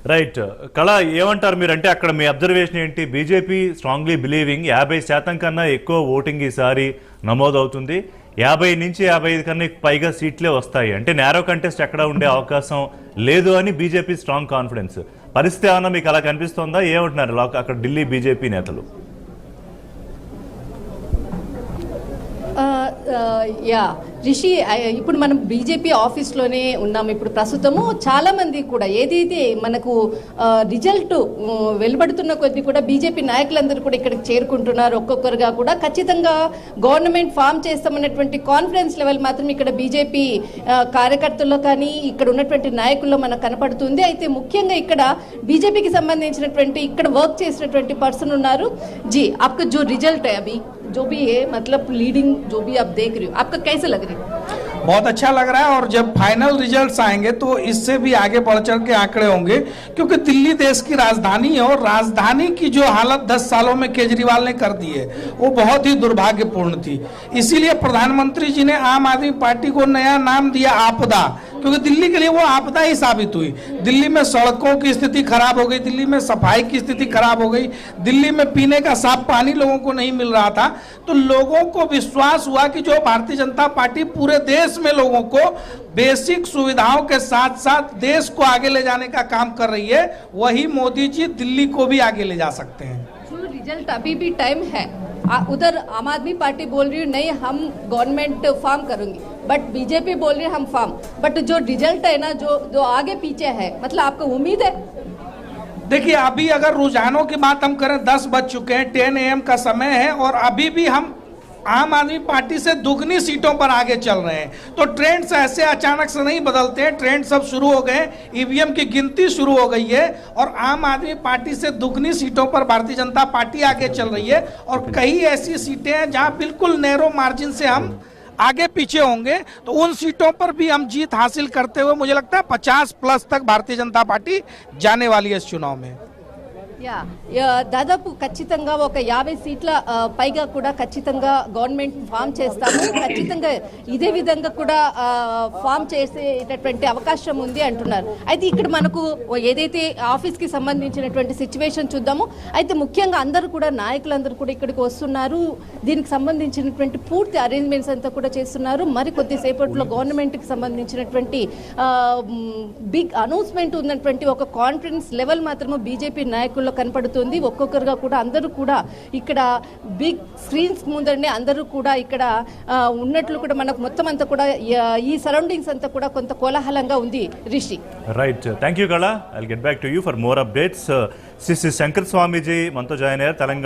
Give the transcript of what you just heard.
Right కళ ఏమంటారు మీరు? అంటే అక్కడ మీ అబ్జర్వేషన్ ఏంటి? బీజేపీ స్ట్రాంగ్లీ బిలీవింగ్ 50% కన్నా ఎక్కువ ఓటింగ్ ఈసారి నమోదవుతుంది, 50 నుంచి 55 కన్నా పైగా సీట్లే వస్తాయి, అంటే నేరో కంటెస్ట్ ఎక్కడ ఉండే అవకాశం లేదు అని బీజేపీ స్ట్రాంగ్ కాన్ఫిడెన్స్. పరిస్థితి ఏమన్నా మీకు అలా కనిపిస్తోందా? ఏమంటున్నారు అక్కడ ఢిల్లీ బీజేపీ నేతలు? యా రిషి, ఇప్పుడు మనం బీజేపీ ఆఫీస్లోనే ఉన్నాము. ఇప్పుడు ప్రస్తుతము చాలామంది కూడా ఏదైతే మనకు రిజల్ట్ వెలువడుతున్న కొద్దీ కూడా బీజేపీ నాయకులందరూ కూడా ఇక్కడికి చేరుకుంటున్నారు. ఒక్కొక్కరుగా కూడా ఖచ్చితంగా గవర్నమెంట్ ఫామ్ చేస్తామన్నటువంటి కాన్ఫిడెన్స్ లెవెల్ మాత్రం ఇక్కడ బీజేపీ కార్యకర్తల్లో కానీ ఇక్కడ ఉన్నటువంటి నాయకుల్లో మనకు కనపడుతుంది. అయితే ముఖ్యంగా ఇక్కడ బీజేపీకి సంబంధించినటువంటి ఇక్కడ వర్క్ చేసినటువంటి పర్సన్ ఉన్నారు. జీ आपका जो रिजल्ट है अभी जो भी है, मतलब लीडिंग जो भी आप देख रहे हो, आपका कैसे लग रही है? बहुत अच्छा लग रहा है और जब फाइनल रिजल्ट्स आएंगे तो इससे भी आगे बढ़ चढ़ के आंकड़े होंगे, क्योंकि दिल्ली देश की राजधानी है और राजधानी की जो हालत 10 सालों में केजरीवाल ने कर दी है वो बहुत ही दुर्भाग्यपूर्ण थी। इसीलिए प्रधानमंत्री जी ने आम आदमी पार्टी को नया नाम दिया आपदा, क्योंकि दिल्ली के लिए वो आपदा ही साबित हुई। दिल्ली में सड़कों की स्थिति खराब हो गई, दिल्ली में सफाई की स्थिति खराब हो गई, दिल्ली में पीने का साफ पानी लोगों को नहीं मिल रहा था। तो लोगों को विश्वास हुआ कि जो भारतीय जनता पार्टी पूरे देश में लोगों को बेसिक सुविधाओं के साथ साथ देश को आगे ले जाने का काम कर रही है, वही मोदी जी दिल्ली को भी आगे ले जा सकते हैं। जो रिजल्ट अभी भी टाइम है, उधर आम आदमी पार्टी बोल रही है नहीं हम गवर्नमेंट फॉर्म करेंगे, बट बीजेपी बोल रही है हम फॉर्म, बट जो रिजल्ट है ना जो आगे पीछे है, मतलब आपको उम्मीद है? देखिए अभी अगर रुझानों की बात हम करें 10 बज चुके हैं, 10 AM का समय है और अभी भी हम आम आदमी पार्टी से दुगनी सीटों पर आगे चल रहे हैं। तो ट्रेंड्स ऐसे अचानक से नहीं बदलते हैं, ट्रेंड सब शुरू हो गए, ईवीएम की गिनती शुरू हो गई है और आम आदमी पार्टी से दुगनी सीटों पर भारतीय जनता पार्टी आगे चल रही है और कई ऐसी सीटें हैं जहां बिल्कुल नैरो मार्जिन से हम आगे पीछे होंगे। तो उन सीटों पर भी हम जीत हासिल करते हुए मुझे लगता है 50+ तक भारतीय जनता पार्टी जाने वाली है इस चुनाव में। దాదాపు ఖచ్చితంగా ఒక 50 సీట్ల పైగా కూడా ఖచ్చితంగా గవర్నమెంట్ ఫామ్ చేస్తాము, ఖచ్చితంగా ఇదే విధంగా కూడా ఫామ్ చేసేటటువంటి అవకాశం ఉంది అంటున్నారు. అయితే ఇక్కడ మనకు ఏదైతే ఆఫీస్కి సంబంధించినటువంటి సిచ్యువేషన్ చూద్దాము. అయితే ముఖ్యంగా అందరూ కూడా నాయకులందరూ కూడా ఇక్కడికి వస్తున్నారు, దీనికి సంబంధించినటువంటి పూర్తి అరేంజ్మెంట్స్ అంతా కూడా చేస్తున్నారు. మరి కొద్దిసేపట్లో గవర్నమెంట్కి సంబంధించినటువంటి బిగ్ అనౌన్స్మెంట్ ఉన్నటువంటి ఒక కాన్ఫిడెన్స్ లెవెల్ మాత్రము బీజేపీ నాయకులు కనపడుతుంది. ఒక్కొక్కరుగా కూడా అందరూ కూడా ఇక్కడ బిగ్ స్క్రీన్స్ ముందరనే అందరూ కూడా ఇక్కడ ఉన్నట్లు కూడా మనకు మొత్తం అంతా కూడా ఈ సరౌండింగ్స్ అంతా కూడా కొంత కోలాహలంగా ఉంది. Rishi, right, thank you Kala. I will get back to you for more updates. Shri Shankar Swamiji మనతో జాయిన్ అయ్యారు, తెలంగాణ